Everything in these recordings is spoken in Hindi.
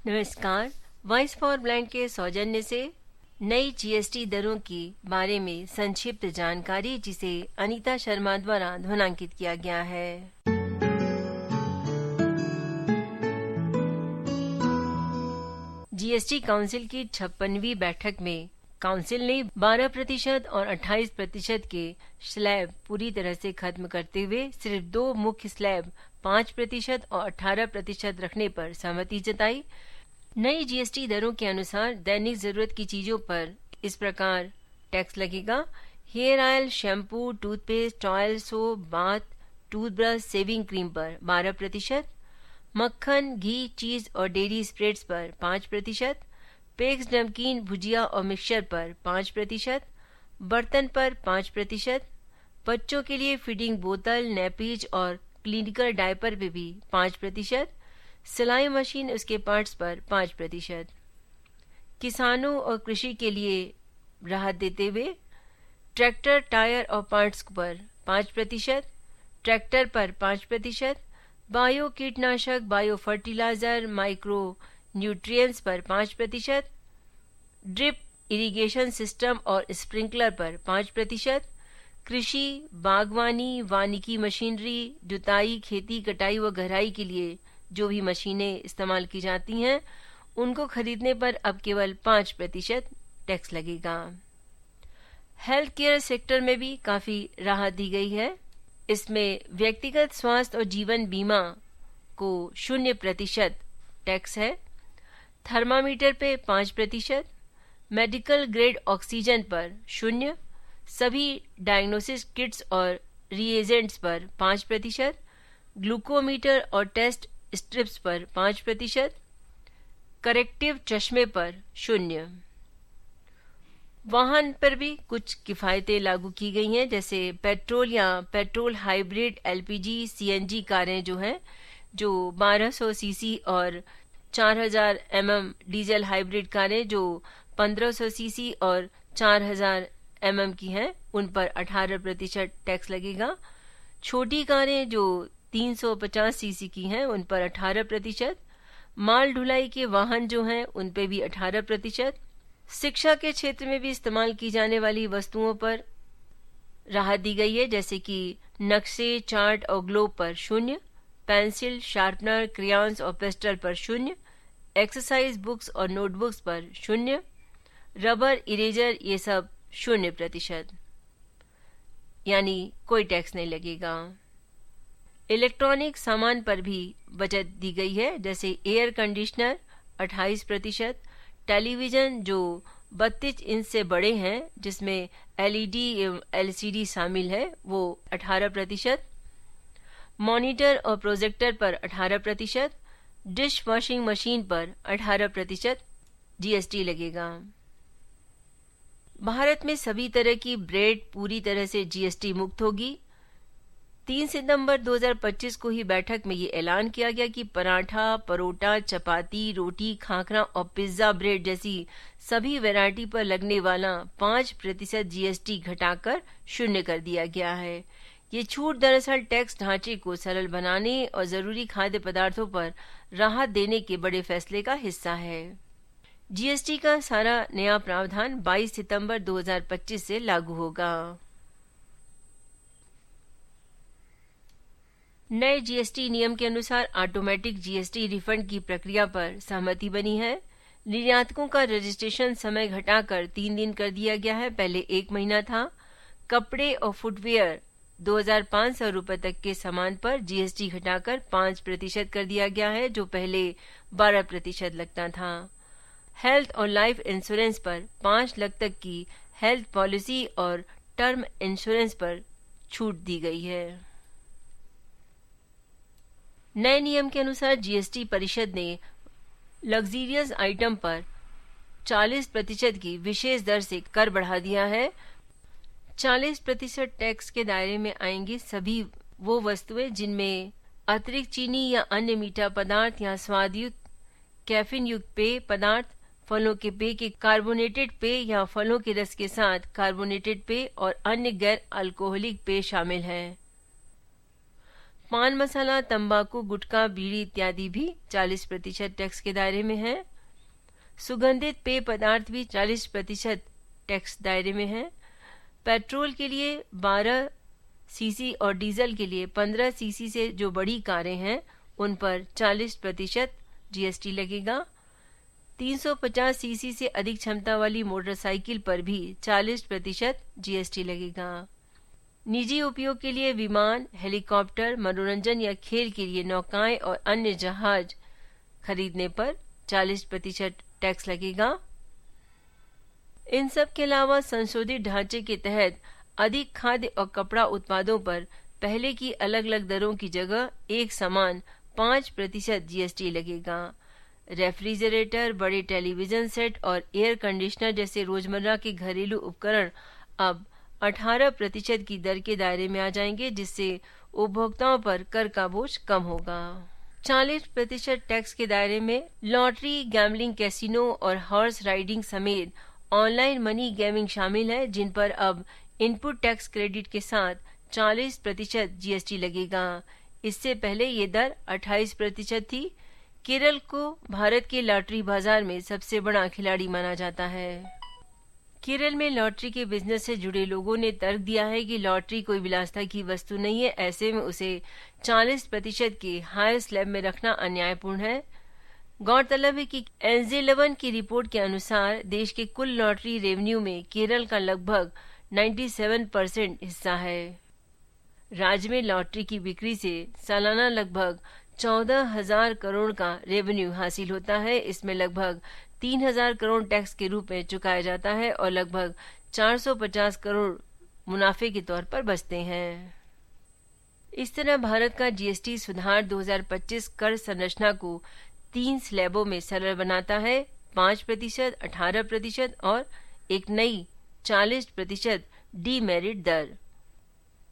नमस्कार। वॉइस फॉर ब्लाइंड के सौजन्य से नई जीएसटी दरों के बारे में संक्षिप्त जानकारी, जिसे अनीता शर्मा द्वारा ध्वनांकित किया गया है। जीएसटी काउंसिल की 56वीं बैठक में काउंसिल ने 12% और 28% के स्लैब पूरी तरह से खत्म करते हुए सिर्फ 2 मुख्य स्लैब 5% और 18% रखने पर सहमति जताई। नई जीएसटी दरों के अनुसार दैनिक जरूरत की चीजों पर इस प्रकार टैक्स लगेगा। Hair oil, shampoo, toothpaste, oil, soap, bath, toothbrush, shaving cream पर 12%, मक्खन, घी, चीज और डेयरी स्प्रेड्स पर 5%, पेक्स, नमकीन, भुजिया और मिक्सचर पर 5%, बर्तन पर 5%, बच्चों के लिए फीडिंग बोतल, नैपीज और क्लिनिकल डायपर पे भी 5%, सिलाई मशीन उसके पार्ट्स पर 5%। किसानों और कृषि के लिए राहत देते हुए ट्रैक्टर, टायर और पार्ट्स पर 5%, ट्रैक्टर पर 5%, बायो कीटनाशक, बायो फर्टिलाइजर, माइक्रो न्यूट्रिएंट्स पर 5%, ड्रिप इरिगेशन सिस्टम और स्प्रिंकलर पर 5%, कृषि, बागवानी, वानिकी मशीनरी, जुताई, खेती, कटाई व गहराई के लिए जो भी मशीनें इस्तेमाल की जाती हैं उनको खरीदने पर अब केवल 5% टैक्स लगेगा। हेल्थ केयर सेक्टर में भी काफी राहत दी गई है। इसमें व्यक्तिगत स्वास्थ्य और जीवन बीमा को 0% टैक्स है, थर्मामीटर पे 5%, मेडिकल ग्रेड ऑक्सीजन पर 0, सभी डायग्नोसिस किट्स और रिएजेंट्स पर 5%, ग्लूकोमीटर और टेस्ट स्ट्रिप्स पर 5%, करेक्टिव चश्मे पर 0। वाहन पर भी कुछ किफायतें लागू की गई हैं, जैसे पेट्रोल या पेट्रोल हाइब्रिड, एलपीजी, सीएनजी कारें जो हैं, जो 1200 सीसी और 4000 डीजल हाइब्रिड कारें जो 1500 सीसी और 4000 की हैं, उन पर 18% टैक्स लगेगा। छोटी कारें जो 350 सीसी की हैं उन पर 18%, माल ढुलाई के वाहन जो हैं उन पे भी 18%, शिक्षा के क्षेत्र में भी इस्तेमाल की जाने वाली वस्तुओं पर राहत दी गई है, जैसे कि नक्शे, चार्ट और ग्लोब पर 0, पेंसिल, शार्पनर, क्रेयॉन्स और पेस्टल पर 0, एक्सरसाइज बुक्स और नोटबुक्स पर 0, रबर, इरेजर ये सब 0%, यानी कोई टैक्स नहीं लगेगा। इलेक्ट्रॉनिक सामान पर भी बचत दी गई है, जैसे एयर कंडीशनर 28%, टेलीविजन जो 32 इंच से बड़े हैं जिसमें एलईडी एवं एलसीडी शामिल है वो 18%, मॉनिटर और प्रोजेक्टर पर 18%, डिश वॉशिंग मशीन पर 18% जीएसटी लगेगा। भारत में सभी तरह की ब्रेड पूरी तरह से जीएसटी मुक्त होगी। 3 सितंबर 2025 को ही बैठक में ये ऐलान किया गया कि पराठा, परोटा, चपाती, रोटी, खाखरा और पिज्जा ब्रेड जैसी सभी वैरायटी पर लगने वाला 5% जीएसटी घटाकर 0 कर दिया गया है। ये छूट दरअसल टैक्स ढांचे को सरल बनाने और जरूरी खाद्य पदार्थों पर राहत देने के बड़े फैसले का हिस्सा है। जीएसटी का सारा नया प्रावधान 22 सितंबर 2025 से लागू होगा। नए जीएसटी नियम के अनुसार ऑटोमेटिक जीएसटी रिफंड की प्रक्रिया पर सहमति बनी है। निर्यातकों का रजिस्ट्रेशन समय घटाकर 3 दिन कर दिया गया है, पहले 1 महीना था। कपड़े और फुटवेयर 2500 रुपए तक के सामान पर जीएसटी घटाकर 5% कर दिया गया है, जो पहले 12% लगता था। हेल्थ और लाइफ इंश्योरेंस पर 5 लाख तक की हेल्थ पॉलिसी और टर्म इंश्योरेंस पर छूट दी गई है। नए नियम के अनुसार जीएसटी परिषद ने लग्जरियस आइटम पर 40% की विशेष दर से कर बढ़ा दिया है। 40% टैक्स के दायरे में आएंगी सभी वो वस्तुएं जिनमें अतिरिक्त चीनी या अन्य मीठा पदार्थ या स्वादयुक्त कैफीन युक्त पेय पदार्थ, फलों के पेय के कार्बोनेटेड पेय या फलों के रस के साथ कार्बोनेटेड पेय और अन्य गैर अल्कोहलिक पेय शामिल हैं। पान मसाला, तंबाकू, गुटखा, बीड़ी इत्यादि भी 40% टैक्स के दायरे में है। सुगंधित पेय पदार्थ भी 40% टैक्स दायरे में है। पेट्रोल के लिए 12 सीसी और डीजल के लिए 15 सीसी से जो बड़ी कारें हैं उन पर 40% जीएसटी लगेगा। 350 सीसी से अधिक क्षमता वाली मोटरसाइकिल पर भी 40% जीएसटी लगेगा। निजी उपयोग के लिए विमान, हेलीकॉप्टर, मनोरंजन या खेल के लिए नौकाएं और अन्य जहाज खरीदने पर 40% टैक्स लगेगा। इन सब के अलावा संशोधित ढांचे के तहत अधिक खाद्य और कपड़ा उत्पादों पर पहले की अलग अलग दरों की जगह एक समान 5% जीएसटी लगेगा। रेफ्रिजरेटर, बड़े टेलीविजन सेट और एयर कंडीशनर जैसे रोजमर्रा के घरेलू उपकरण अब 18% की दर के दायरे में आ जाएंगे, जिससे उपभोक्ताओं पर कर का बोझ कम होगा। 40% टैक्स के दायरे में लॉटरी, गैम्बलिंग, कैसीनो और हॉर्स राइडिंग समेत ऑनलाइन मनी गेमिंग शामिल है, जिन पर अब इनपुट टैक्स क्रेडिट के साथ 40% जीएसटी लगेगा। इससे पहले ये दर 28% थी। केरल को भारत के लॉटरी बाजार में सबसे बड़ा खिलाड़ी माना जाता है। केरल में लॉटरी के बिजनेस से जुड़े लोगों ने तर्क दिया है कि लॉटरी कोई विलासिता की वस्तु नहीं है, ऐसे में उसे 40% के हायर स्लैब में रखना अन्यायपूर्ण है। गौरतलब है कि NZ11 की रिपोर्ट के अनुसार देश के कुल लॉटरी रेवेन्यू में केरल का लगभग 97% हिस्सा है। राज्य में लॉटरी की बिक्री से सालाना लगभग 14,000 करोड़ का रेवेन्यू हासिल होता है। इसमें लगभग 3,000 करोड़ टैक्स के रूप में चुकाया जाता है और लगभग 450 करोड़ मुनाफे के तौर पर बचते हैं। इस तरह भारत का जीएसटी सुधार 2025 कर संरचना को 3 स्लैबों में सरल बनाता है, 5%, 18% और एक नई 40% डीमेरिट दर,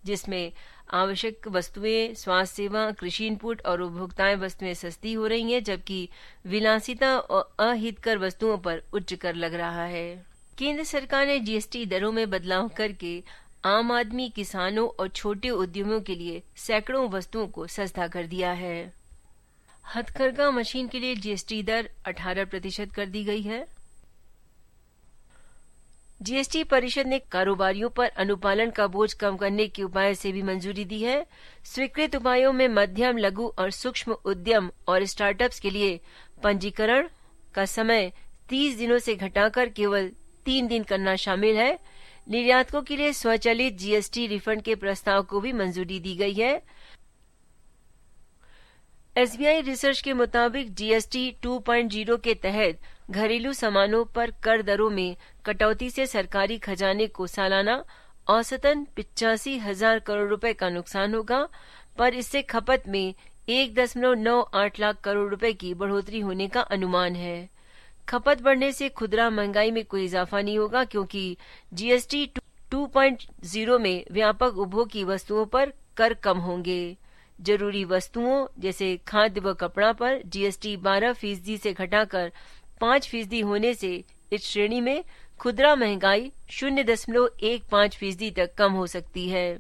जिसमें आवश्यक वस्तुएं, स्वास्थ्य सेवा, कृषि इनपुट और उपभोक्ताएं वस्तुएं सस्ती हो रही हैं, जबकि विलासिता और अहितकर वस्तुओं पर उच्च कर लग रहा है। केंद्र सरकार ने जीएसटी दरों में बदलाव करके आम आदमी, किसानों और छोटे उद्यमियों के लिए सैकड़ों वस्तुओं को सस्ता कर दिया है। हथकरघा मशीन के लिए जीएसटी दर 18% कर दी गई है। जीएसटी परिषद ने कारोबारियों पर अनुपालन का बोझ कम करने के उपाय से भी मंजूरी दी है। स्वीकृत उपायों में मध्यम, लघु और सूक्ष्म उद्यम और स्टार्टअप्स के लिए पंजीकरण का समय 30 दिनों से घटाकर केवल 3 दिन करना शामिल है। निर्यातकों के लिए स्वचालित जीएसटी रिफंड के प्रस्ताव को भी मंजूरी दी गई है। एसबीआई रिसर्च के मुताबिक जीएसटी 2.0 के तहत घरेलू सामानों पर कर दरों में कटौती से सरकारी खजाने को सालाना औसतन 85,000 करोड़ रुपए का नुकसान होगा, पर इससे खपत में 1.98 लाख करोड़ रुपए की बढ़ोतरी होने का अनुमान है। खपत बढ़ने से खुदरा महंगाई में कोई इजाफा नहीं होगा, क्योंकि जीएसटी 2.0 में व्यापक उपभोग की वस्तुओं पर कर कम होंगे। जरूरी वस्तुओं जैसे खाद्य व कपड़ा पर जीएसटी 12% से घटाकर 5% होने से इस श्रेणी में खुदरा महंगाई 0.15% तक कम हो सकती है।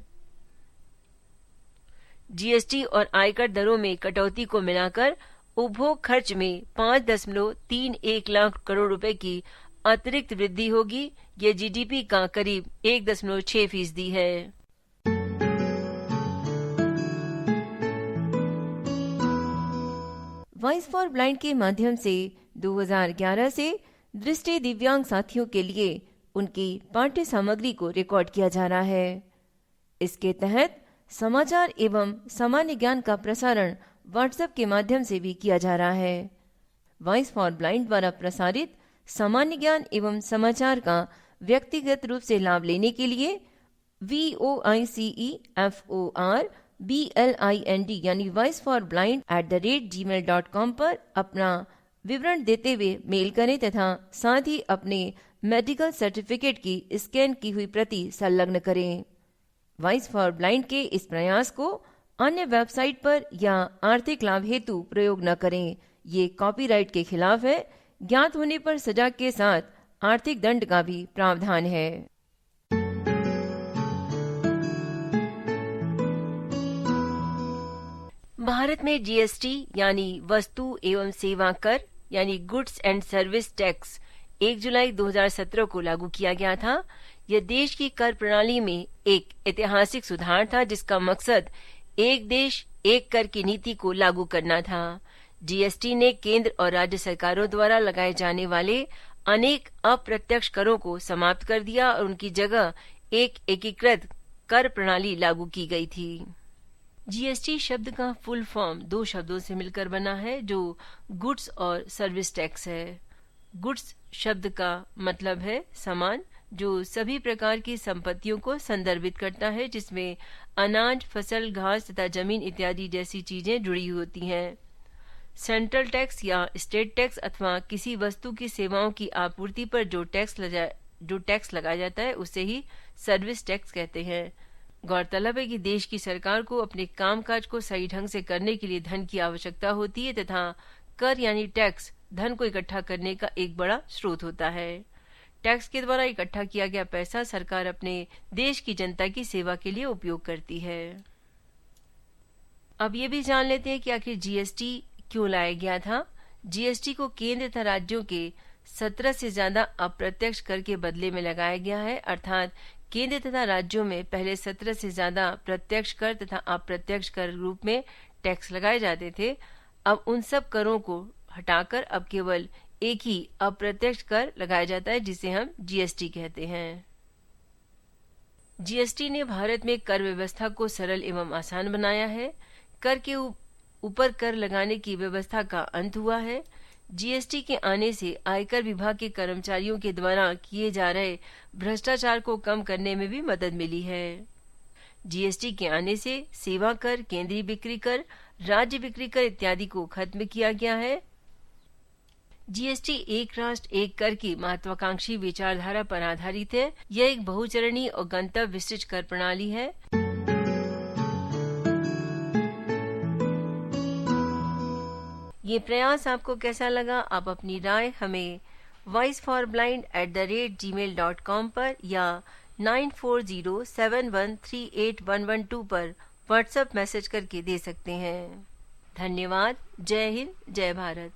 जीएसटी और आयकर दरों में कटौती को मिलाकर उपभोग खर्च में 5.31 लाख करोड़ रुपए की अतिरिक्त वृद्धि होगी। ये जीडीपी का करीब 1.6% है। वॉइस फॉर ब्लाइंड के माध्यम से 2011 से दृष्टि दिव्यांग साथियों के लिए उनकी पाठ्य सामग्री को रिकॉर्ड किया जा रहा है। इसके तहत समाचार एवं सामान्य ज्ञान का प्रसारण व्हाट्सएप के माध्यम से भी किया जा रहा है। वॉइस फॉर ब्लाइंड द्वारा प्रसारित सामान्य ज्ञान एवं समाचार का व्यक्तिगत रूप से लाभ लेने के लिए VOICEFORBLIND यानी voiceforblind@gmail.com पर अपना विवरण देते हुए मेल करें तथा साथ ही अपने मेडिकल सर्टिफिकेट की स्कैन की हुई प्रति संलग्न करें। वॉइस फॉर ब्लाइंड के इस प्रयास को अन्य वेबसाइट पर या आर्थिक लाभ हेतु प्रयोग न करें। ये कॉपीराइट के खिलाफ है। ज्ञात होने पर सजा के साथ आर्थिक दंड का भी प्रावधान है। भारत में जीएसटी यानी वस्तु एवं सेवा कर यानी गुड्स एंड सर्विस टैक्स 1 जुलाई 2017 को लागू किया गया था। यह देश की कर प्रणाली में एक ऐतिहासिक सुधार था जिसका मकसद एक देश एक कर की नीति को लागू करना था। जीएसटी ने केंद्र और राज्य सरकारों द्वारा लगाए जाने वाले अनेक अप्रत्यक्ष करों को समाप्त कर दिया और उनकी जगह एक एकीकृत कर प्रणाली लागू की गई थी। जीएसटी शब्द का फुल फॉर्म 2 शब्दों से मिलकर बना है जो गुड्स और सर्विस टैक्स है। गुड्स शब्द का मतलब है सामान, जो सभी प्रकार की संपत्तियों को संदर्भित करता है जिसमें अनाज, फसल, घास तथा जमीन इत्यादि जैसी चीजें जुड़ी होती हैं। सेंट्रल टैक्स या स्टेट टैक्स अथवा किसी वस्तु की सेवाओं की आपूर्ति पर जो टैक्स लगाया जाता है उसे ही सर्विस टैक्स कहते हैं। गौरतलब है कि देश की सरकार को अपने कामकाज को सही ढंग से करने के लिए धन की आवश्यकता होती है तथा कर यानी टैक्स धन को इकट्ठा करने का एक बड़ा स्रोत होता है। टैक्स के द्वारा इकट्ठा किया गया पैसा सरकार अपने देश की जनता की सेवा के लिए उपयोग करती है। अब ये भी जान लेते हैं कि आखिर जीएसटी क्यों लाया गया था। जीएसटी को केंद्र तथा राज्यों के 17 से ज्यादा अप्रत्यक्ष कर के बदले में लगाया गया है, अर्थात केंद्र तथा राज्यों में पहले 17 से ज्यादा प्रत्यक्ष कर तथा अप्रत्यक्ष कर रूप में टैक्स लगाए जाते थे। अब उन सब करों को हटाकर अब केवल एक ही अप्रत्यक्ष कर लगाया जाता है जिसे हम जीएसटी कहते हैं। जीएसटी ने भारत में कर व्यवस्था को सरल एवं आसान बनाया है। कर के ऊपर कर लगाने की व्यवस्था का अंत हुआ है। जीएसटी के आने से आयकर विभाग के कर्मचारियों के द्वारा किए जा रहे भ्रष्टाचार को कम करने में भी मदद मिली है। जीएसटी के आने से सेवा कर, केंद्रीय बिक्री कर, राज्य बिक्री कर इत्यादि को खत्म किया गया है। जीएसटी एक राष्ट्र एक कर की महत्वाकांक्षी विचारधारा पर आधारित है। यह एक बहुचरणीय और गंतव्य विशिष्ट कर प्रणाली है। ये प्रयास आपको कैसा लगा? आप अपनी राय हमें voiceforblind@gmail.com पर या 9407138112 पर व्हाट्सएप मैसेज करके दे सकते हैं। धन्यवाद। जय हिंद, जय भारत।